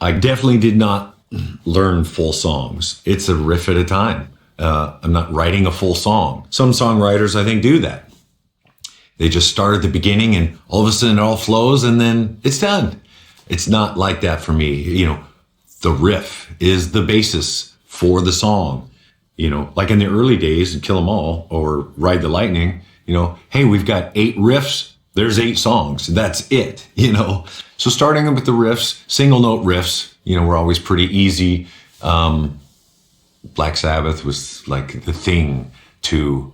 I definitely did not learn full songs. It's a riff at a time. I'm not writing a full song. Some songwriters, I think, do that. They just start at the beginning and all of a sudden it all flows and then it's done. It's not like that for me. You know, the riff is the basis for the song. You know, like in the early days in Kill 'Em All or Ride the Lightning, you know, hey, we've got 8 riffs. There's 8 songs. That's it, you know. So starting with the riffs, single note riffs, you know, were always pretty easy. Black Sabbath was like the thing to,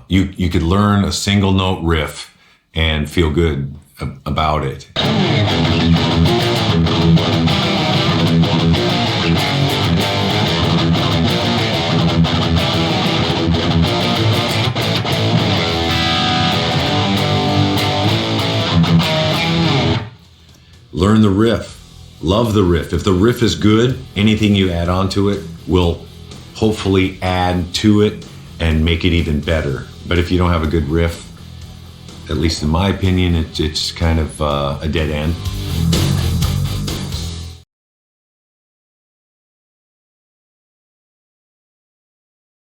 you could learn a single note riff and feel good about it. Learn the riff. Love the riff. If the riff is good, anything you add onto it will hopefully add to it and make it even better. But if you don't have a good riff, at least in my opinion, it's kind of a dead end.